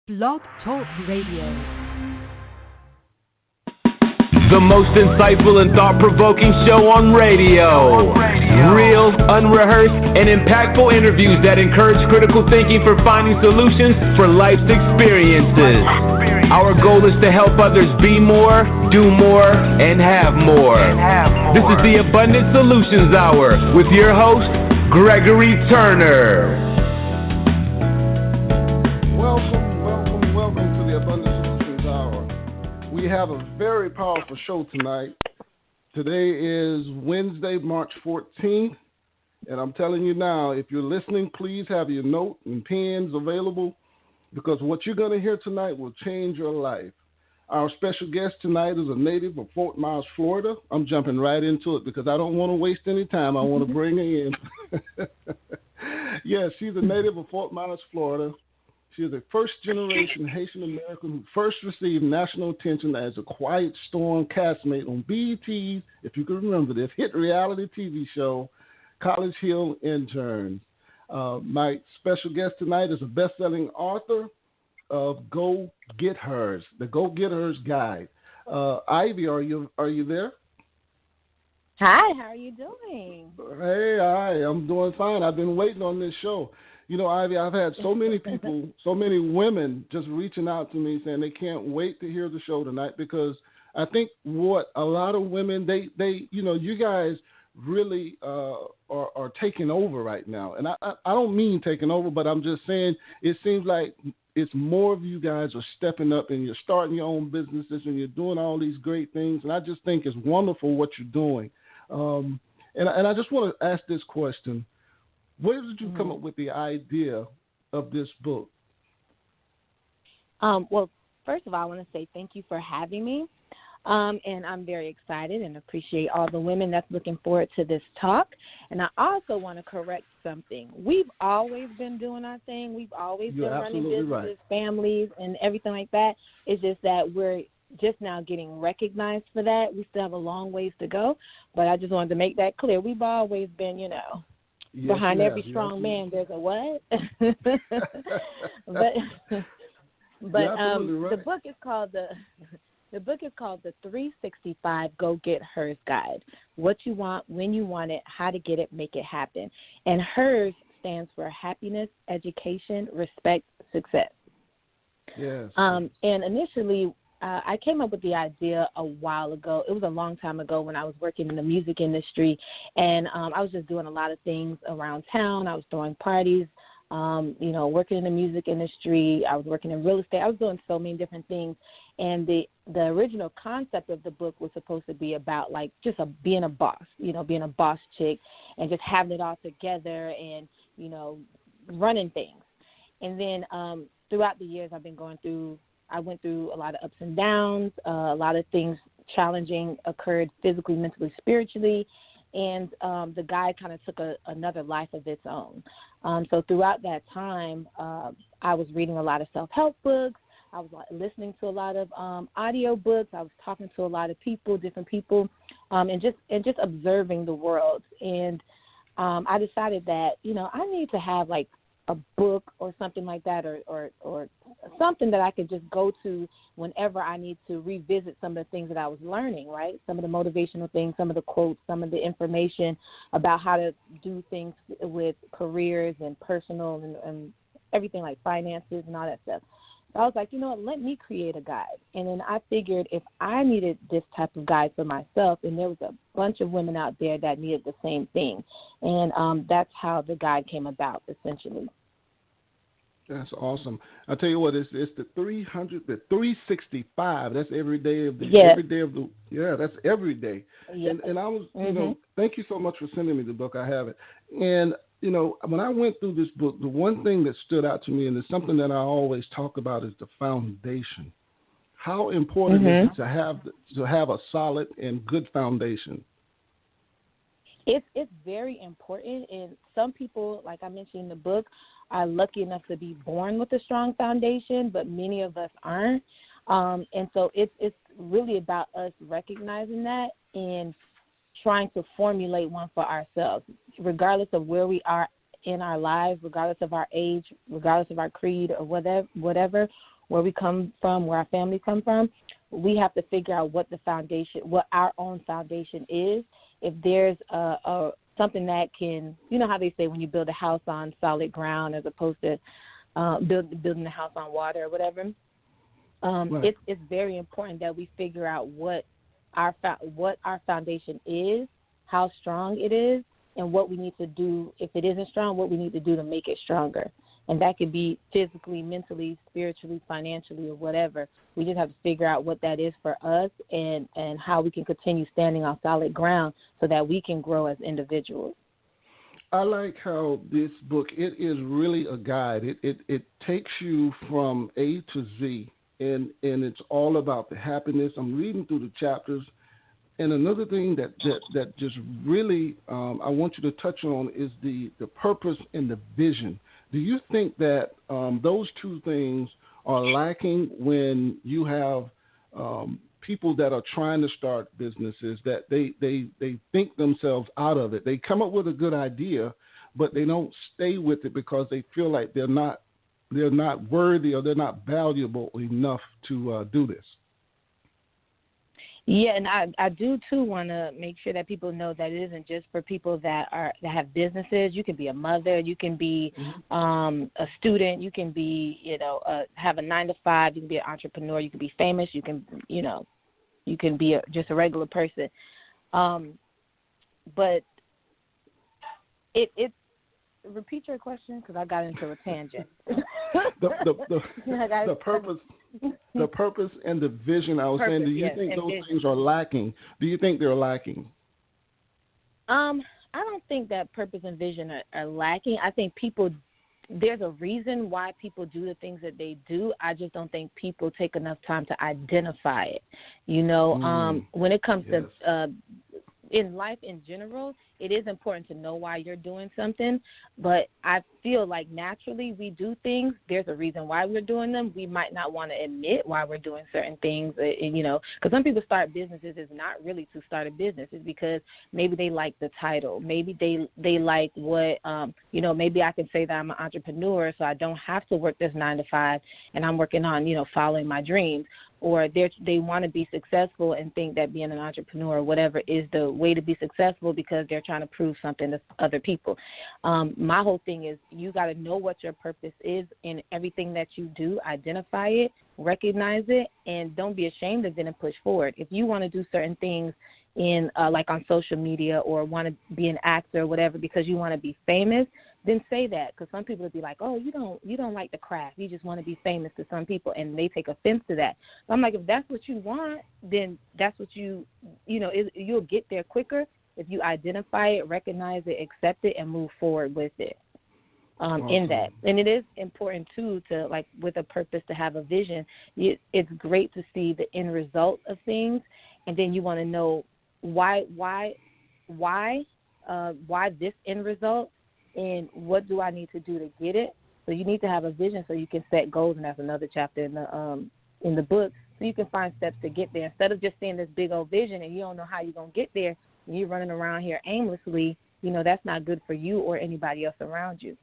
Blog Talk Radio. The most insightful and thought-provoking show on radio. Real, unrehearsed, and impactful interviews that encourage critical thinking for finding solutions for life's experiences. Our goal is to help others be more, do more, and have more. This is the Abundant Solutions Hour with your host, Gregory Turner. Welcome to the Abundant Solutions Hour. We have a very powerful show tonight. Today is Wednesday, March 14th, and I'm telling you now, if you're listening, please have your note and pens available, because what you're going to hear tonight will change your life. Our special guest tonight is a native of Fort Myers, Florida. I'm jumping right into it because I don't want to waste any time. I want to bring her in. Yes, she's a native of Fort Myers, Florida. She is a first-generation Haitian American who first received national attention as a Quiet Storm castmate on BET's, if you can remember this, hit reality TV show, College Hill Interns. My special guest tonight is a best-selling author of Go Get H.E.R.S, the Go Get H.E.R.S guide. Ivy, are you there? Hi, how are you doing? Hey, I'm doing fine. I've been waiting on this show. You know, Ivy, I've had so many people, so many women just reaching out to me saying they can't wait to hear the show tonight, because I think what a lot of women, they you know, you guys really are taking over right now. And I don't mean taking over, but I'm just saying it seems like it's more of you guys are stepping up and you're starting your own businesses and you're doing all these great things. And I just think it's wonderful what you're doing. And I just want to ask this question. Where did you come up with the idea of this book? Well, first of all, I want to say thank you for having me. And I'm very excited and appreciate all the women that's looking forward to this talk. And I also want to correct something. We've always been doing our thing. We've always been running businesses, right, families, and everything like that. It's just that we're just now getting recognized for that. We still have a long ways to go, but I just wanted to make that clear. We've always been, yes, behind every strong man, there's a what? but right. The book is called the 365 Go Get H.E.R.S guide. What you want, when you want it, how to get it, make it happen. And H.E.R.S stands for happiness, education, respect, success. Yes. And initially, I came up with the idea a while ago. It was a long time ago when I was working in the music industry, and I was just doing a lot of things around town. I was throwing parties, working in the music industry. I was working in real estate. I was doing so many different things. And the original concept of the book was supposed to be about like just being a boss, being a boss chick and just having it all together and, running things. And then throughout the years I went through a lot of ups and downs. A lot of things challenging occurred physically, mentally, spiritually. And the guide kind of took another life of its own. So throughout that time, I was reading a lot of self-help books. I was listening to a lot of audio books. I was talking to a lot of people, different people, and just observing the world. And I decided that, I need to have like a book or something like that, or something that I could just go to whenever I need to revisit some of the things that I was learning, right? Some of the motivational things, some of the quotes, some of the information about how to do things with careers and personal and everything like finances and all that stuff. So I was like, let me create a guide. And then I figured if I needed this type of guide for myself, and there was a bunch of women out there that needed the same thing. And that's how the guide came about, essentially. That's awesome. I'll tell you what, it's the 365. That's every day of the that's every day. Yeah. And I was, thank you so much for sending me the book. I have it. And, when I went through this book, the one thing that stood out to me, and it's something that I always talk about, is the foundation. How important is it to have a solid and good foundation? It's very important, and some people, like I mentioned in the book, are lucky enough to be born with a strong foundation, but many of us aren't. And so it's really about us recognizing that and trying to formulate one for ourselves, regardless of where we are in our lives, regardless of our age, regardless of our creed or whatever, where we come from, where our families come from, we have to figure out what our own foundation is. If there's something that can, you know how they say when you build a house on solid ground as opposed to building a house on water or whatever. Right. It's very important that we figure out what our foundation is, how strong it is, and what we need to do if it isn't strong, what we need to do to make it stronger. And that could be physically, mentally, spiritually, financially, or whatever. We just have to figure out what that is for us and how we can continue standing on solid ground so that we can grow as individuals. I like how this book, it is really a guide. It takes you from A to Z, and it's all about the happiness. I'm reading through the chapters. And another thing that just really I want you to touch on is the purpose and the vision. Do you think that those two things are lacking when you have people that are trying to start businesses, that they think themselves out of it? They come up with a good idea, but they don't stay with it because they feel like they're not worthy or they're not valuable enough to do this. Yeah, and I do too want to make sure that people know that it isn't just for people that have businesses. You can be a mother, you can be a student, you can be have a 9-to-5, you can be an entrepreneur, you can be famous, you can be just a regular person. But it repeat your question because I got into a tangent. The purpose and the vision. I was saying, do you think those things are lacking? Do you think they're lacking? I don't think that purpose and vision are lacking. I think there's a reason why people do the things that they do. I just don't think people take enough time to identify it. When it comes to in life in general, it is important to know why you're doing something, but I feel like naturally we do things. There's a reason why we're doing them. We might not want to admit why we're doing certain things, because some people start businesses is not really to start a business. It's because maybe they like the title. Maybe they like what, maybe I can say that I'm an entrepreneur, so I don't have to work this 9-to-5 and I'm working on, following my dreams. Or they want to be successful and think that being an entrepreneur or whatever is the way to be successful because they're trying to prove something to other people. My whole thing is you got to know what your purpose is in everything that you do, identify it, recognize it, and don't be ashamed of it and push forward. If you want to do certain things in like on social media or want to be an actor or whatever because you want to be famous, then say that, because some people will be like, oh, you don't like the craft. You just want to be famous to some people, and they take offense to that. So I'm like, if that's what you want, then that's what you'll get there quicker if you identify it, recognize it, accept it, and move forward with it. Awesome. In that. And it is important, too, to, like, with a purpose, to have a vision. It's great to see the end result of things, and then you want to know why this end result, and what do I need to do to get it? So you need to have a vision so you can set goals, and that's another chapter in the book. So you can find steps to get there instead of just seeing this big old vision and you don't know how you're gonna get there. And you're running around here aimlessly. That's not good for you or anybody else around you.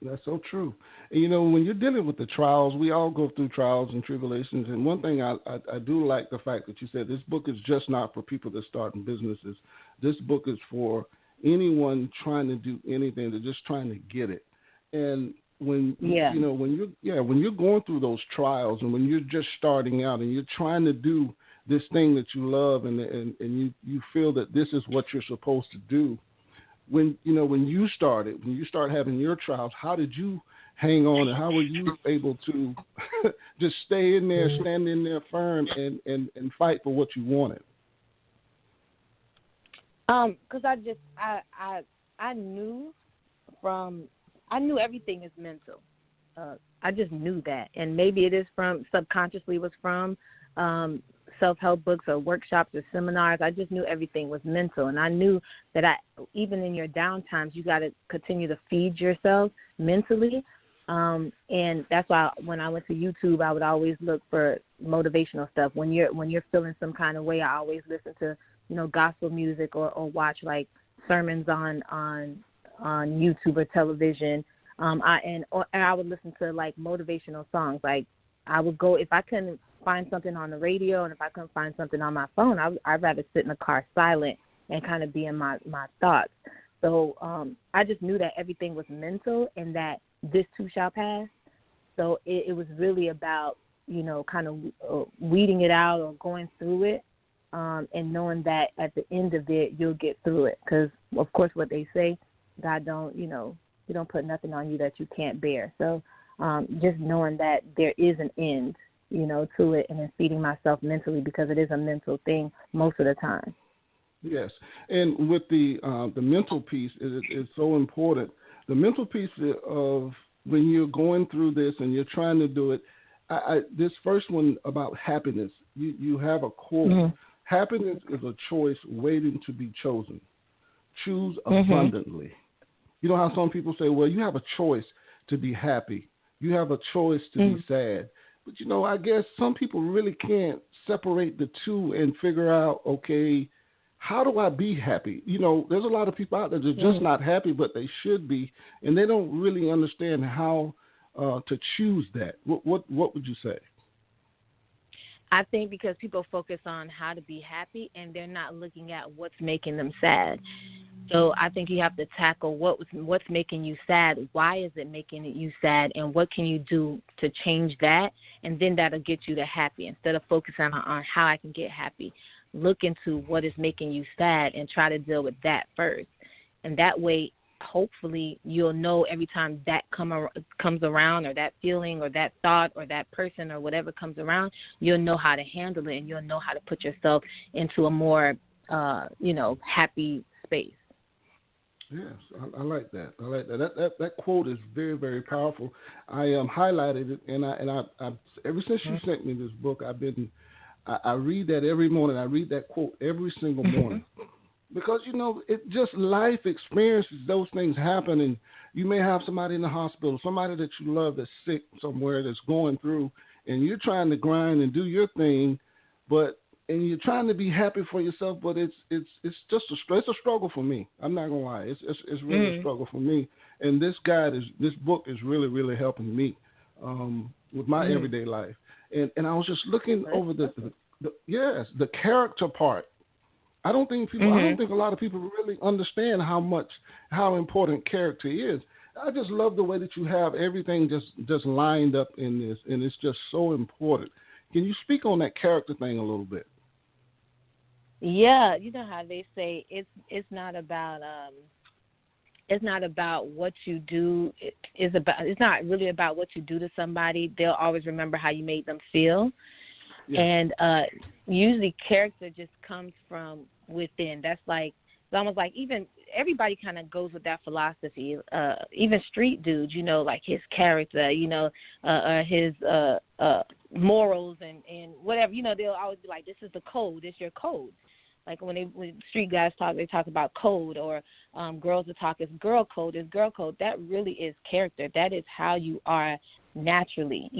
That's so true. And, when you're dealing with the trials, we all go through trials and tribulations. And one thing I do like the fact that you said this book is just not for people that start in businesses. This book is for anyone trying to do anything. They're just trying to get it. And when you're going through those trials, and when you're just starting out and you're trying to do this thing that you love, and you feel that this is what you're supposed to do. When you start having your trials, how did you hang on, and how were you able to just stay in there, stand in there firm, and fight for what you wanted? Because I knew everything is mental. I just knew that, and maybe it is subconsciously was from self-help books or workshops or seminars. I just knew everything was mental, and I knew that even in your down times, you got to continue to feed yourself mentally. And that's why when I went to YouTube, I would always look for motivational stuff. When you're feeling some kind of way, I always listen to gospel music or watch like sermons on YouTube or television. I would listen to like motivational songs, like I would go, if I couldn't find something on the radio and if I couldn't find something on my phone, I'd rather sit in the car silent and kind of be in my thoughts. So I just knew that everything was mental and that this too shall pass. So it was really about, kind of weeding it out or going through it and knowing that at the end of it, you'll get through it. Because, of course, what they say, God don't, he don't put nothing on you that you can't bear. So just knowing that there is an end, to it, and then feeding myself mentally, because it is a mental thing most of the time. Yes, and with the mental piece, it's so important. The mental piece of when you're going through this and you're trying to do it, this first one about happiness, you have a quote. Mm-hmm. Happiness is a choice waiting to be chosen. Choose abundantly. You know how some people say, well, you have a choice to be happy. You have a choice to be sad. But, I guess some people really can't separate the two and figure out, okay, how do I be happy? There's a lot of people out there that are just not happy, but they should be, and they don't really understand how to choose that. What would you say? I think because people focus on how to be happy and they're not looking at what's making them sad. So I think you have to tackle what's making you sad. Why is it making you sad? And what can you do to change that? And then that'll get you to happy. Instead of focusing on how I can get happy, look into what is making you sad and try to deal with that first. And that way, hopefully, you'll know every time that comes around, or that feeling or that thought or that person or whatever comes around, you'll know how to handle it and you'll know how to put yourself into a more, happy space. Yes, I like that. I like that. That quote is very, very powerful. I highlighted it, and I ever since you sent me this book, I read that every morning. I read that quote every single morning. Because, it just life experiences, those things happen, and you may have somebody in the hospital, somebody that you love that's sick somewhere that's going through, and you're trying to grind and do your thing, and you're trying to be happy for yourself, but it's just a struggle for me. I'm not gonna lie, it's really a struggle for me. And this book is really, really helping me with my everyday life. And I was just looking over the character part. I don't think a lot of people really understand how important character is. I just love the way that you have everything just lined up in this, and it's just so important. Can you speak on that character thing a little bit? Yeah, you know how they say it's not about what you do. It's not really about what you do to somebody. They'll always remember how you made them feel. Yeah. And usually character just comes from within. That's like, it's almost like even everybody kind of goes with that philosophy. Even street dudes, like his character, his morals and whatever, they'll always be like, this is the code, this is your code. Like when street guys talk, they talk about code, or girls will talk as girl code, is girl code. That really is character. That is how you are naturally,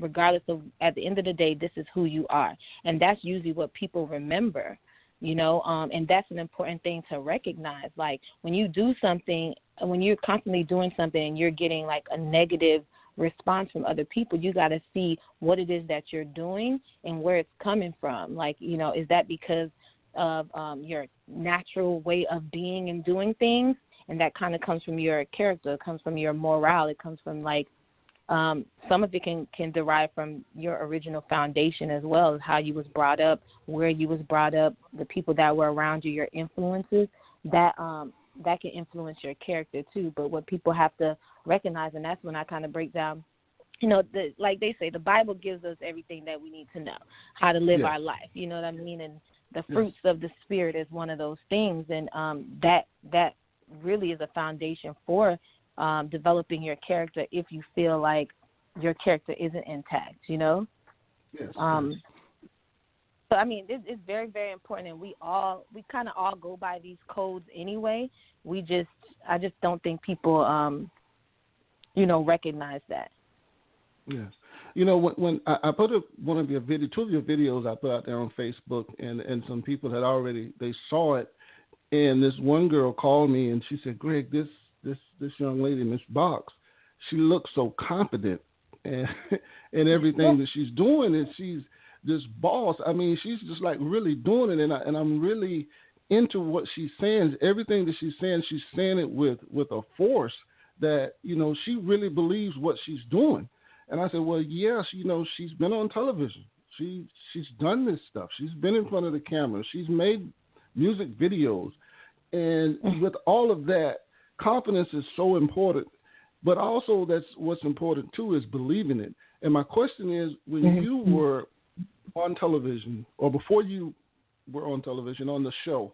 regardless of, at the end of the day, this is who you are. And that's usually what people remember, and that's an important thing to recognize. Like when you do something, when you're constantly doing something and you're getting like a negative response from other people, you got to see what it is that you're doing and where it's coming from. Like, is that because of your natural way of being and doing things? And that kind of comes from your character, it comes from your morale, it comes from like, some of it can derive from your original foundation as well, as how you was brought up, where you was brought up, the people that were around you, your influences, that can influence your character too. But what people have to recognize, and that's when I kind of break down, like they say, the Bible gives us everything that we need to know, how to live our life, you know what I mean? And the fruits of the Spirit is one of those things, and that really is a foundation for developing your character if you feel like your character isn't intact, Yes. So, I mean, it's very, very important, and we kind of all go by these codes anyway. I just don't think people, recognize that. Yes. When I put two of your videos I put out there on Facebook, and some people had already, they saw it, and this one girl called me and she said, Greg, this young lady, Miss Box, she looks so confident. and and everything that she's doing, and she's this boss. I mean, she's just like really doing it, and I'm really into what she's saying. Everything that she's saying it with a force that, you know, she really believes what she's doing. And I said, well, yes, you know, she's been on television. She's done this stuff. She's been in front of the camera. She's made music videos. And with all of that, confidence is so important. But also that's what's important, too, is believing it. And my question is, when you were on television, or before you were on television, on the show,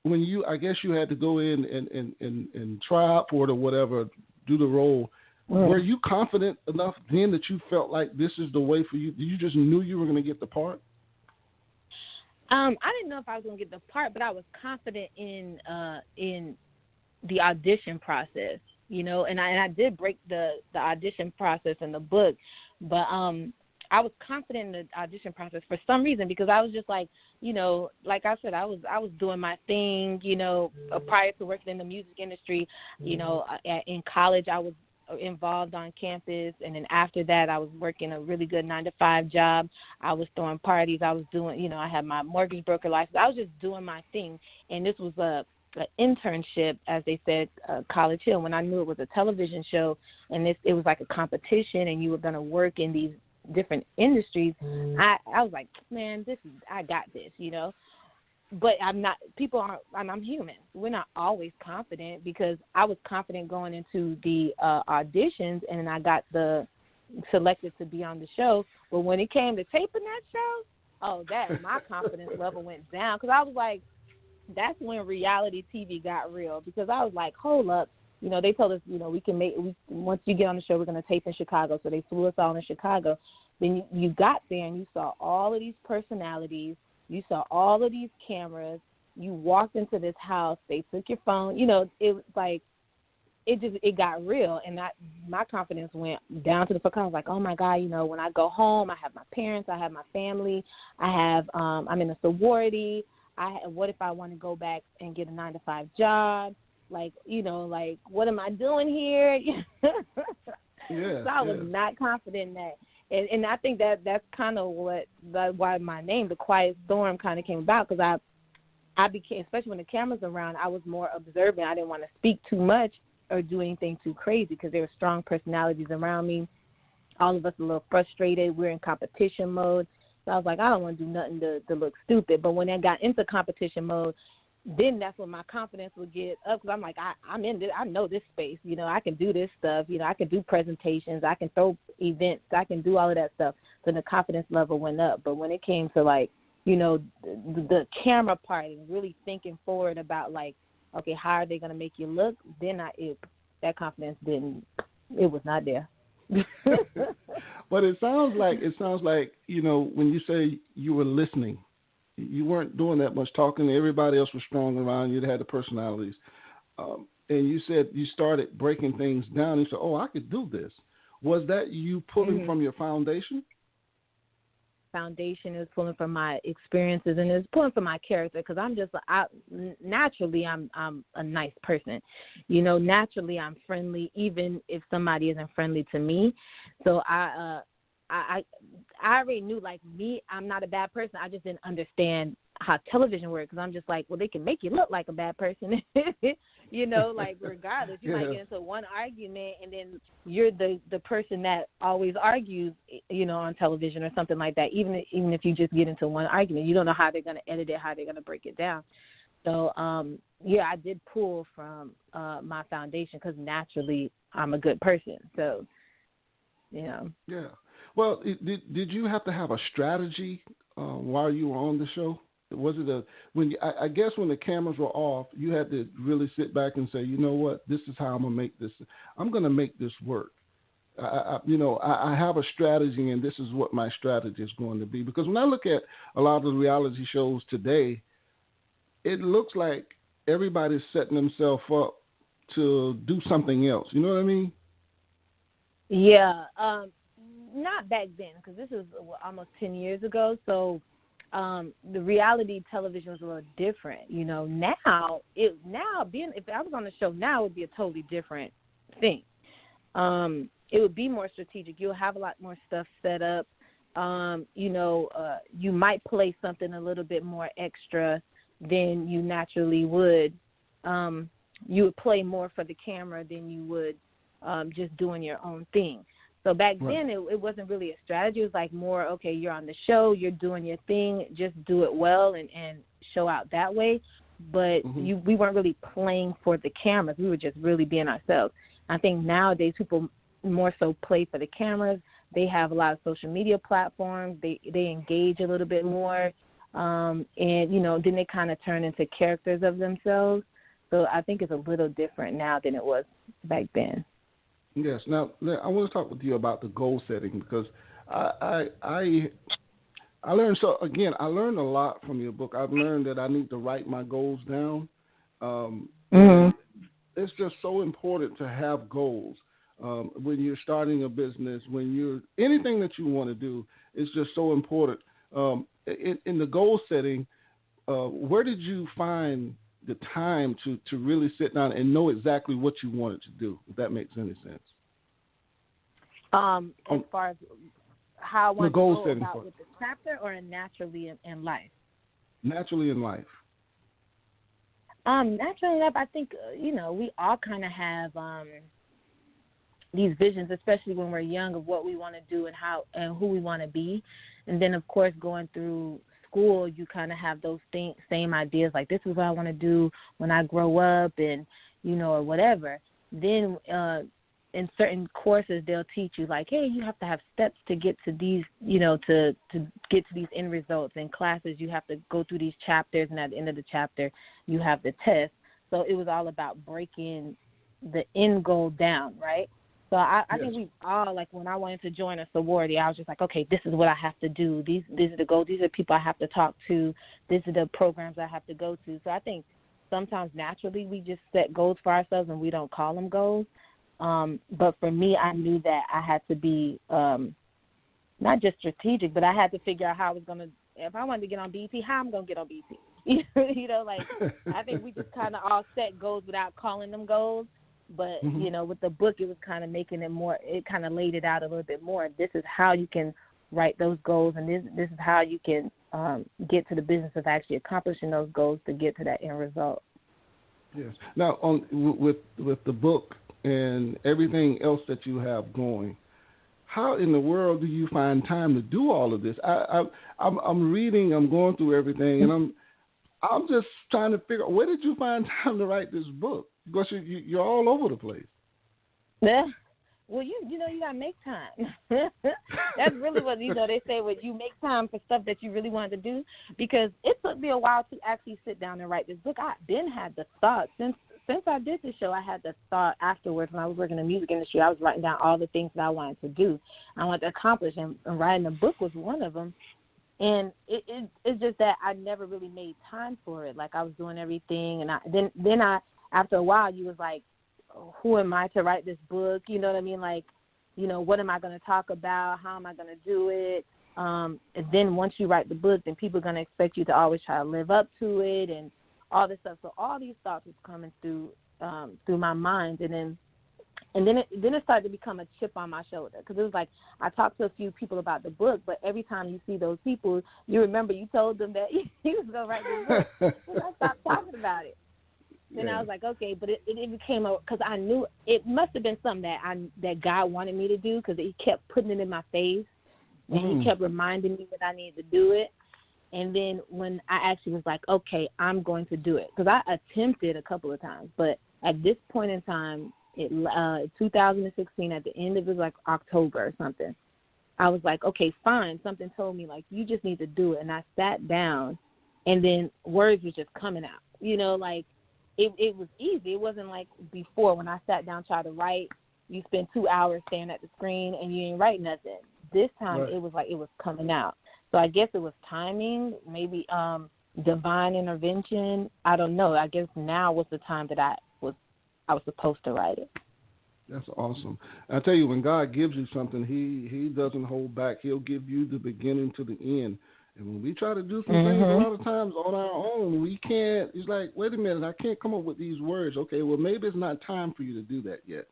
when you, I guess you had to go in and try out for it or whatever, do the role, were you confident enough then that you felt like this is the way for you? You just knew you were going to get the part? I didn't know if I was going to get the part, but I was confident in the audition process, you know, and I did break the audition process in the book, but I was confident in the audition process for some reason, because I was just like, you know, like I said, I was doing my thing, you know, prior to working in the music industry. You know, in college I was involved on campus, and then after that I was working a really good 9-to-5 job. I was throwing parties. I was doing, you know, I had my mortgage broker license. I was just doing my thing, and this was an internship, as they said, College Hill, when I knew it was a television show, and it was like a competition, and you were going to work in these different industries. I was like, man, I got this, you know. But I'm human. We're not always confident, because I was confident going into the auditions, and then I got selected to be on the show. But when it came to taping that show, my confidence level went down, because I was like, that's when reality TV got real, because I was like, hold up. You know, they told us, you know, once you get on the show, we're going to tape in Chicago. So they flew us all in Chicago. Then you got there and you saw all of these personalities. You saw all of these cameras. You walked into this house. They took your phone. You know, it was like, it got real. And my confidence went down to the floor. I was like, oh, my God, you know, when I go home, I have my parents, I have my family. I'm in a sorority. What if I want to go back and get a 9-to-5 job? Like, you know, like, what am I doing here? Yeah, so I was not confident in that. And I think that's kind of why my name, The Quiet Storm, kind of came about, because I became, especially when the camera's around, I was more observant. I didn't want to speak too much or do anything too crazy, because there were strong personalities around me. All of us a little frustrated. We're in competition mode. So I was like, I don't want to do nothing to look stupid. But when I got into competition mode, then that's when my confidence would get up, because I'm like, I'm in this. I know this space. You know, I can do this stuff. You know, I can do presentations. I can throw events. I can do all of that stuff. So the confidence level went up. But when it came to, like, you know, the camera part and really thinking forward about, like, okay, how are they going to make you look? Then that confidence it was not there. But it sounds like, you know, when you say you were listening, you weren't doing that much talking. Everybody else was strong around you. They had the personalities. And you said you started breaking things down. You said, oh, I could do this. Was that you pulling from your foundation? Foundation is pulling from my experiences, and it's pulling from my character, because naturally I'm a nice person. You know, naturally I'm friendly, even if somebody isn't friendly to me. So I already knew, like, me, I'm not a bad person. I just didn't understand how television works, because I'm just like, well, they can make you look like a bad person. You know, like, regardless, you might get into one argument, and then you're the person that always argues, you know, on television or something like that. Even if you just get into one argument, you don't know how they're going to edit it, how they're going to break it down. So, I did pull from my foundation, because naturally I'm a good person. So, you know. Yeah. Well, did you have to have a strategy while you were on the show? Was it I guess when the cameras were off, you had to really sit back and say, you know what, this is how I'm gonna make this. I'm gonna make this work. I have a strategy, and this is what my strategy is going to be. Because when I look at a lot of the reality shows today, it looks like everybody's setting themselves up to do something else. You know what I mean? Yeah. Not back then, because this is almost 10 years ago. So the reality television was a little different. You know, if I was on the show now, it would be a totally different thing. it would be more strategic. You'll have a lot more stuff set up. You might play something a little bit more extra than you naturally would. You would play more for the camera than you would just doing your own thing. So back then, it wasn't really a strategy. It was like more, okay, you're on the show, you're doing your thing, just do it well and show out that way. But we weren't really playing for the cameras. We were just really being ourselves. I think nowadays people more so play for the cameras. They have a lot of social media platforms. They engage a little bit more. And, then they kind of turn into characters of themselves. So I think it's a little different now than it was back then. Yes. Now, I want to talk with you about the goal setting because I learned, I learned a lot from your book. I've learned that I need to write my goals down. It's just so important to have goals. When you're starting a business, when you're anything that you want to do, it's just so important. In the goal setting, where did you find the time to really sit down and know exactly what you wanted to do, if that makes any sense? As far as how I want to go about with the chapter or naturally in life? Naturally in life. Naturally in life, I think, we all kind of have these visions, especially when we're young, of what we want to do and how and who we want to be. And then, of course, going through school, you kind of have those same ideas, like this is what I want to do when I grow up and, or whatever. Then in certain courses, they'll teach you like, hey, you have to have steps to get to these, to get to these end results. In classes, you have to go through these chapters, and at the end of the chapter, you have the test. So it was all about breaking the end goal down, right? So I think we all, like when I wanted to join a sorority, I was just like, okay, this is what I have to do. These are the goals. These are the people I have to talk to. These are the programs I have to go to. So I think sometimes naturally we just set goals for ourselves and we don't call them goals. But for me, I knew that I had to be not just strategic, but I had to figure out how I was going to, if I wanted to get on BET, how I'm going to get on BET. I think we just kind of all set goals without calling them goals. But, with the book, it was kind of making it more, it kind of laid it out a little bit more. This is how you can write those goals, and this is how you can get to the business of actually accomplishing those goals to get to that end result. Yes. Now, with the book and everything else that you have going, how in the world do you find time to do all of this? I'm reading, I'm going through everything, and I'm just trying to figure out, where did you find time to write this book? Because you're all over the place. Yeah. Well, you got to make time. That's really what, they say, when you make time for stuff that you really wanted to do. Because it took me a while to actually sit down and write this book. I've been had the thought. Since I did this show, I had the thought afterwards when I was working in the music industry. I was writing down all the things that I wanted to do, I wanted to accomplish, and writing a book was one of them. And it's just that I never really made time for it. Like, I was doing everything, and then after a while, you was like, who am I to write this book? You know what I mean? Like, what am I going to talk about? How am I going to do it? And then once you write the book, then people are going to expect you to always try to live up to it and all this stuff. So all these thoughts was coming through my mind, and then it started to become a chip on my shoulder, because it was like I talked to a few people about the book, but every time you see those people, you remember you told them that you was going to write this book, and I stopped talking about it. Then I was like, okay, but it became because I knew it must have been something that God wanted me to do, because He kept putting it in my face, and He kept reminding me that I needed to do it. And then when I actually was like, okay, I'm going to do it, because I attempted a couple of times, but at this point in time, 2016, at the end of it, like October or something, I was like, okay, fine. Something told me, like, you just need to do it. And I sat down, and then words were just coming out, like, it was easy. It wasn't like before when I sat down, tried to write, you spend 2 hours staring at the screen and you ain't write nothing. This time It was like it was coming out. So I guess it was timing, maybe divine intervention. I don't know. I guess now was the time that I was supposed to write it. That's awesome. I tell you, when God gives you something, He doesn't hold back. He'll give you the beginning to the end. And when we try to do some things, a lot of times on our own, we can't. It's like, wait a minute, I can't come up with these words. Okay, well, maybe it's not time for you to do that yet.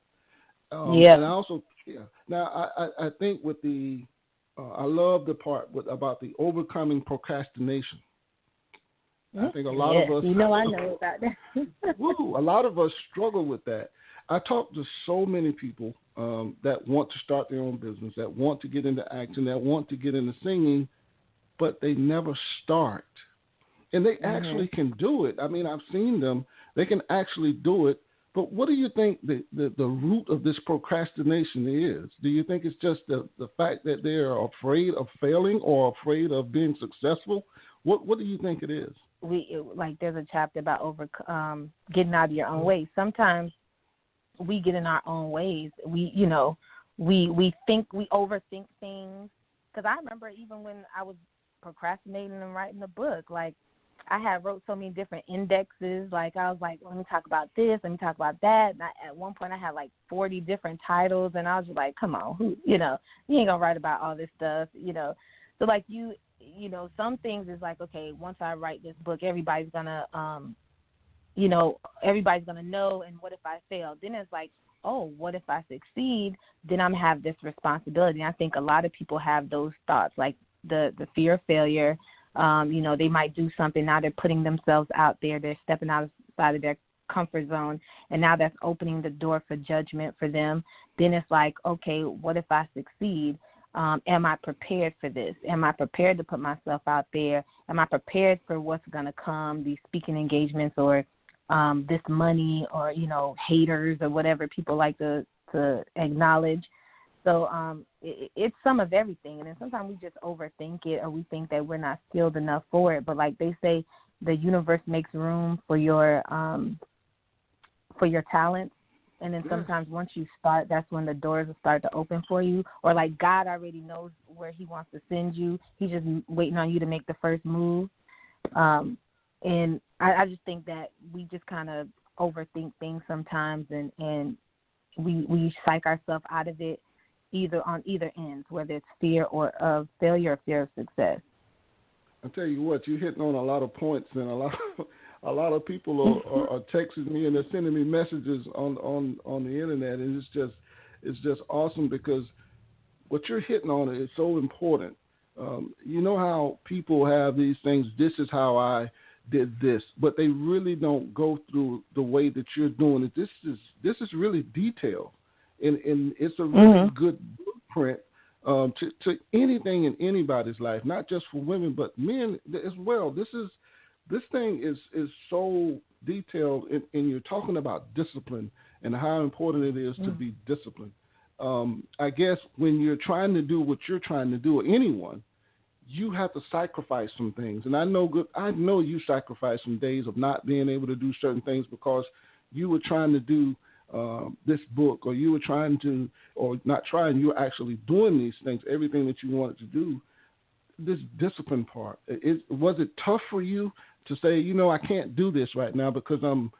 And I also Yeah. Now, I think with the, I love the part about the overcoming procrastination. I think a lot of us, I know about that. a lot of us struggle with that. I talk to so many people that want to start their own business, that want to get into acting, that want to get into singing, but they never start. And they actually can do it. I mean, I've seen them. They can actually do it. But what do you think the root of this procrastination is? Do you think it's just the fact that they're afraid of failing or afraid of being successful? What do you think it is? There's a chapter about getting out of your own way. Sometimes we get in our own ways. We think, we overthink things. Because I remember even when I was procrastinating and writing the book, like I had wrote so many different indexes. Like I was like, let me talk about this, let me talk about that. And at one point I had like 40 different titles, and I was just like, come on, you ain't gonna write about all this stuff, So like some things is like, okay, once I write this book, everybody's gonna everybody's gonna know. And what if I fail? Then it's like, oh, what if I succeed? Then I'm gonna have this responsibility. And I think a lot of people have those thoughts, like the fear of failure. They might do something. Now they're putting themselves out there. They're stepping outside of their comfort zone, and now that's opening the door for judgment for them. Then it's like, okay, what if I succeed? Am I prepared for this? Am I prepared to put myself out there? Am I prepared for what's going to come, these speaking engagements or this money or, haters or whatever people like to acknowledge? So it's some of everything. And then sometimes we just overthink it, or we think that we're not skilled enough for it. But like they say, the universe makes room for your talents. And then sometimes once you start, that's when the doors will start to open for you. Or like God already knows where he wants to send you. He's just waiting on you to make the first move. And I just think that we just kind of overthink things sometimes, and we psych ourselves out of it on either ends, whether it's fear or of failure or fear of success. I'll tell you what, you're hitting on a lot of points, and a lot of people are texting me and they're sending me messages on the internet, and it's just awesome because what you're hitting on is so important. You know how people have these things, this is how I did this, but they really don't go through the way that you're doing it. This is really detailed, and it's a really good blueprint to anything in anybody's life, not just for women but men as well. This thing is so detailed, and you're talking about discipline and how important it is to be disciplined. I guess when you're trying to do what you're trying to do, or anyone, you have to sacrifice some things. And I know you sacrificed some days of not being able to do certain things because you were trying to do this book, or you were trying to, or not trying, you were actually doing these things, everything that you wanted to do. This discipline part, was it tough for you to say, I can't do this right now because I'm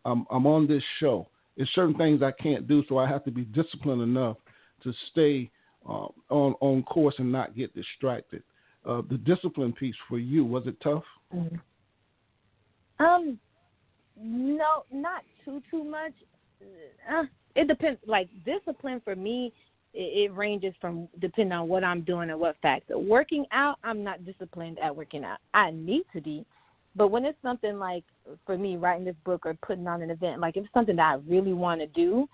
on this show. There's certain things I can't do, so I have to be disciplined enough to stay on course and not get distracted. The discipline piece for you, was it tough? No, not too much. It depends. Like discipline for me, it ranges from depending on what I'm doing and what factor. Working out, I'm not disciplined at working out. I need to be. But when it's something like, for me, writing this book or putting on an event, like if it's something that I really want to do,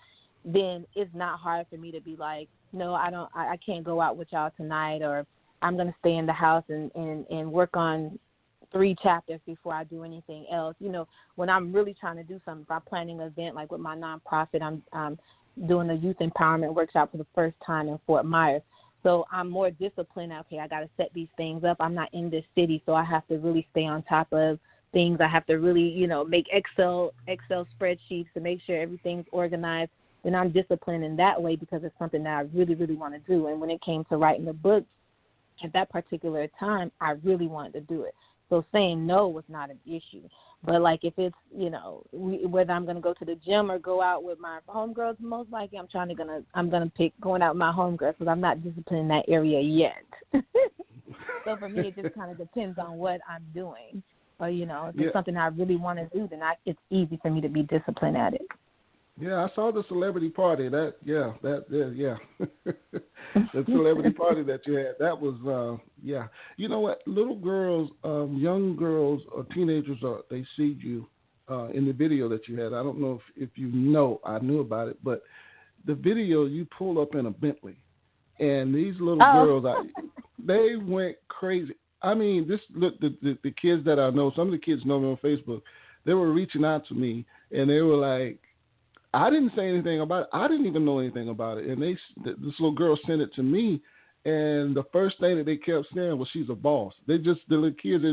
then it's not hard for me to be like, no, I can't go out with y'all tonight, or I'm going to stay in the house and work on 3 chapters before I do anything else. When I'm really trying to do something, if I'm planning an event, like with my nonprofit, I'm doing a youth empowerment workshop for the first time in Fort Myers. So I'm more disciplined. Okay, I got to set these things up. I'm not in this city, so I have to really stay on top of things. I have to really, make Excel spreadsheets to make sure everything's organized. And I'm disciplined in that way because it's something that I really, really want to do. And when it came to writing the book, at that particular time, I really wanted to do it. So saying no was not an issue. But like if it's, whether I'm going to go to the gym or go out with my homegirls, most likely I'm going to pick going out with my homegirls because I'm not disciplined in that area yet. So for me, it just kind of depends on what I'm doing. Or, if it's something I really want to do, then it's easy for me to be disciplined at it. Yeah, I saw the celebrity party. The celebrity party that you had. That was, yeah. You know what? Little girls, young girls, or teenagers, they see you in the video that you had. I don't know if you know. I knew about it, but the video you pulled up in a Bentley, and these little girls, they went crazy. I mean, the kids that I know. Some of the kids know me on Facebook. They were reaching out to me, and they were like, I didn't say anything about it. I didn't even know anything about it. And this little girl sent it to me, and the first thing that they kept saying was, "She's a boss." The little kids, they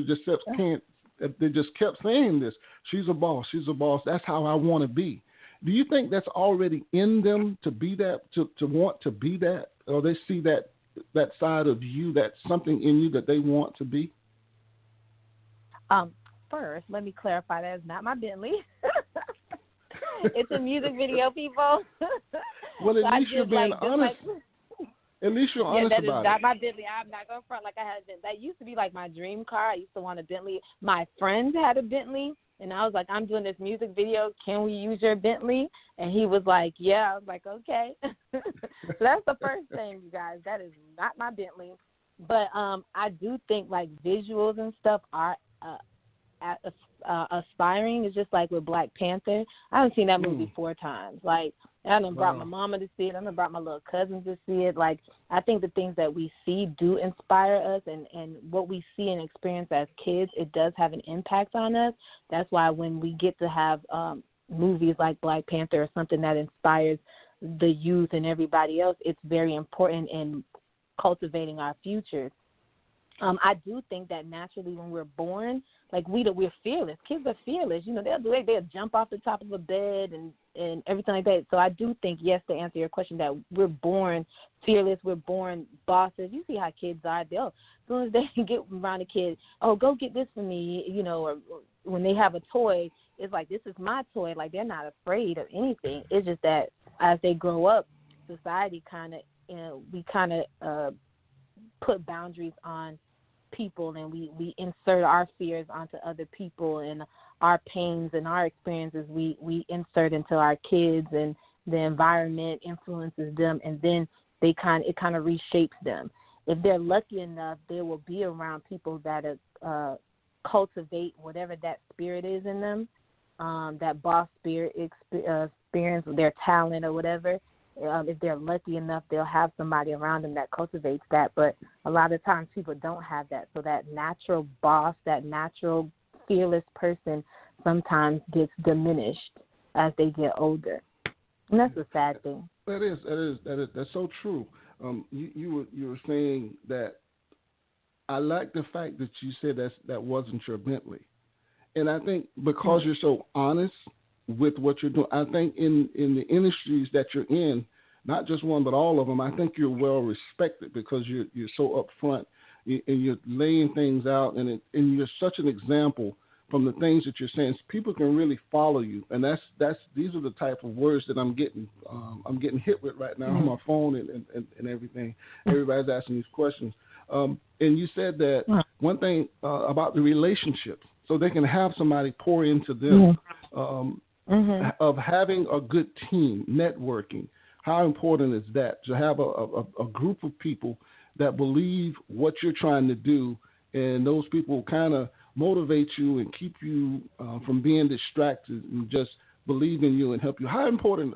just kept saying this. She's a boss. She's a boss. That's how I want to be. Do you think that's already in them to be that, to want to be that, or they see that side of you, that's something in you that they want to be? First, let me clarify that is not my Bentley. It's a music video, people. Well, at least you're being honest. At least you're honest about it. Yeah, that is not my Bentley. I'm not going to front like I had a Bentley. That used to be like my dream car. I used to want a Bentley. My friends had a Bentley, and I was like, I'm doing this music video. Can we use your Bentley? And he was like, yeah. I was like, okay. So that's the first thing, you guys. That is not my Bentley. But I do think like visuals and stuff are aspiring. Is just like with Black Panther. I haven't seen that movie 4 times. Like, I done brought my mama to see it. I done brought my little cousins to see it. Like, I think the things that we see do inspire us, and what we see and experience as kids, it does have an impact on us. That's why when we get to have movies like Black Panther or something that inspires the youth and everybody else, it's very important in cultivating our futures. I do think that naturally when we're born, like we're fearless. Kids are fearless. You know, they'll jump off the top of a bed and everything like that. So I do think, yes, to answer your question, that we're born fearless. We're born bosses. You see how kids are. As soon as they get around a kid, oh, go get this for me, you know, or when they have a toy, it's like, this is my toy. Like, they're not afraid of anything. It's just that as they grow up, society we put boundaries on people, and we insert our fears onto other people, and our pains and our experiences we insert into our kids, and the environment influences them, and then it kind of reshapes them. If they're lucky enough, they will be around people that cultivate whatever that spirit is in them, that boss spirit experience, their talent or whatever. If they're lucky enough, they'll have somebody around them that cultivates that. But a lot of times people don't have that. So that natural boss, that natural fearless person sometimes gets diminished as they get older. And that's a sad thing. That is. That's so true. You were saying that I like the fact that you said that wasn't your Bentley. And I think because you're so honest with what you're doing, I think in the industries that you're in, not just one but all of them, I think you're well respected because you're so upfront and you're laying things out, and you're such an example from the things that you're saying. People can really follow you, and these are the type of words that I'm getting hit with right now on my phone and everything. Everybody's asking these questions, and you said that one thing about the relationships, so they can have somebody pour into them. Of having a good team, networking. How important is that to have a group of people that believe what you're trying to do, and those people kind of motivate you and keep you from being distracted and just believe in you and help you? How important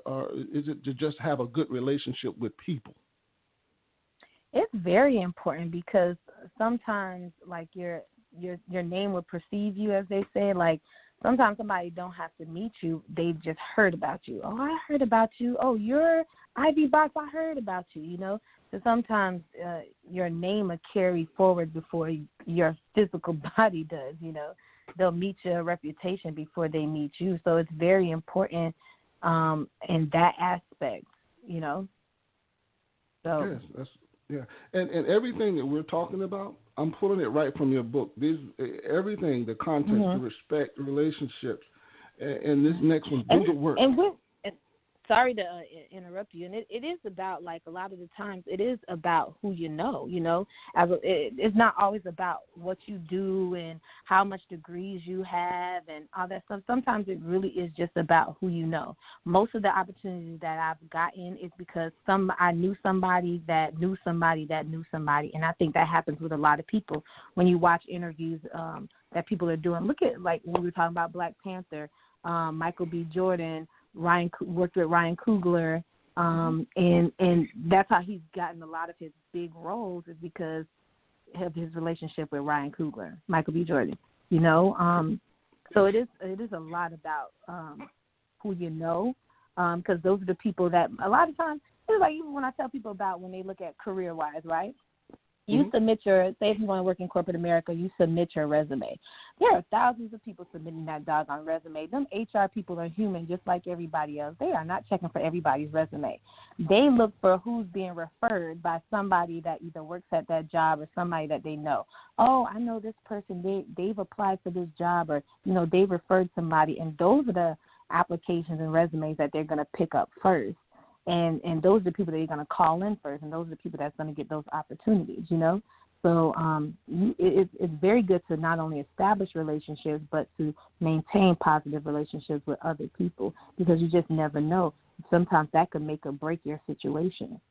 is it to just have a good relationship with people? It's very important because sometimes, like, your name will perceive you, as they say. Like, sometimes somebody don't have to meet you. They've just heard about you. Oh, I heard about you. Oh, you're Ivy Box. I heard about you, you know. So sometimes your name will carry forward before your physical body does, you know. They'll meet your reputation before they meet you. So it's very important in that aspect, you know. So. Yes, and everything that we're talking about, I'm pulling it right from your book. Everything, the content, the respect, the relationships, and this next one, do the work. sorry to interrupt you, and it is about, like, a lot of the times it is about who you know, it's not always about what you do and how much degrees you have and all that stuff. Sometimes it really is just about who you know. Most of the opportunities that I've gotten is because I knew somebody that knew somebody that knew somebody, and I think that happens with a lot of people when you watch interviews that people are doing. Look at, like, when we were talking about Black Panther, Michael B. Jordan, Ryan worked with Ryan Coogler, and that's how he's gotten a lot of his big roles, is because of his relationship with Ryan Coogler, Michael B. Jordan. So it is a lot about who you know, because those are the people that a lot of times, it's like even when I tell people about when they look at career-wise, right? You submit say if you want to work in corporate America, you submit your resume. There are thousands of people submitting that doggone resume. Them HR people are human just like everybody else. They are not checking for everybody's resume. They look for who's being referred by somebody that either works at that job or somebody that they know. Oh, I know this person. They've applied for this job, or, they've referred somebody. And those are the applications and resumes that they're going to pick up first. And those are the people that you're going to call in first, and those are the people that's going to get those opportunities, So it's very good to not only establish relationships, but to maintain positive relationships with other people, because you just never know. Sometimes that could make or break your situation.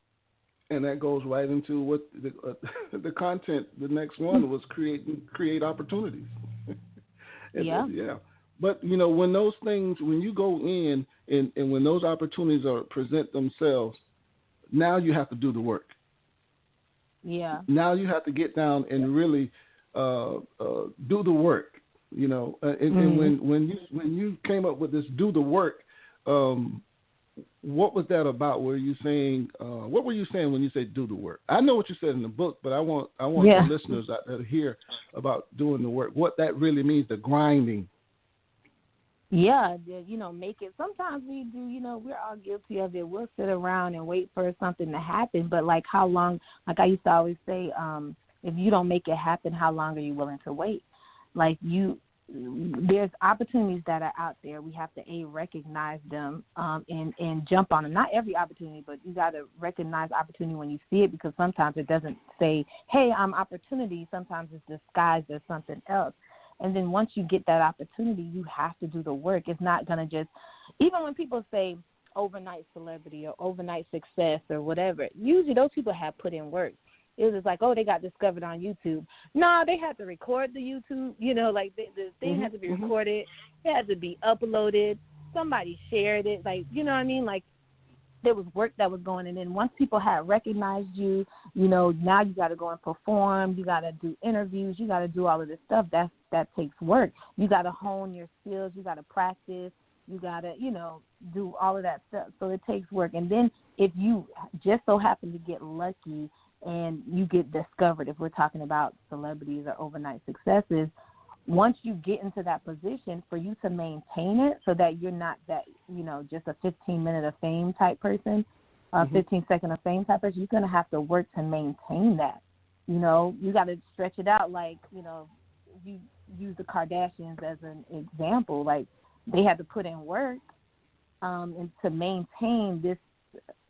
And that goes right into what the content. The next one was create opportunities. Yeah. Yeah. But, when those things, when you go in and when those opportunities present themselves, now you have to do the work. Yeah. Now you have to get down and really do the work, And when you came up with this do the work, what was that about? Were you saying what were you saying when you say do the work? I know what you said in the book, but I want the listeners out there to hear about doing the work. What that really means, the grinding. Yeah, make it. Sometimes we do, we're all guilty of it. We'll sit around and wait for something to happen. But, like, how long, like I used to always say, if you don't make it happen, how long are you willing to wait? Like, there's opportunities that are out there. We have to, recognize them and jump on them. Not every opportunity, but you got to recognize opportunity when you see it, because sometimes it doesn't say, hey, I'm opportunity. Sometimes it's disguised as something else. And then once you get that opportunity, you have to do the work. It's not going to just, even when people say overnight celebrity or overnight success or whatever, usually those people have put in work. It was just like, oh, they got discovered on YouTube. No, they had to record the YouTube, the thing had to be recorded. It had to be uploaded. Somebody shared it. Like, you know what I mean? Like, there was work that was going, and then once people had recognized you, now you got to go and perform. You got to do interviews. You got to do all of this stuff. That takes work. You got to hone your skills. You got to practice. You got to, do all of that stuff. So it takes work. And then if you just so happen to get lucky and you get discovered, if we're talking about celebrities or overnight successes, once you get into that position, for you to maintain it so that you're not that, just a 15-minute of fame type person, 15-second of fame type person, you're going to have to work to maintain that. You got to stretch it out. Like, you use the Kardashians as an example. Like, they had to put in work and to maintain this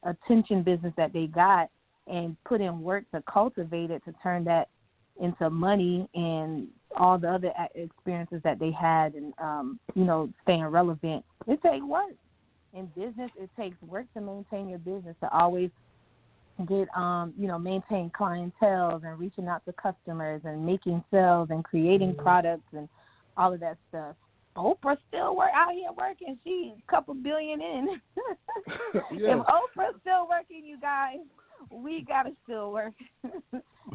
attention business that they got, and put in work to cultivate it, to turn that into money and all the other experiences that they had, and staying relevant. It takes work. In business, it takes work to maintain your business, to always get maintain clientele and reaching out to customers and making sales and creating products and all of that stuff. Oprah's still out here working. She's a couple billion in. Yeah. If Oprah's still working, you guys, we got to still work.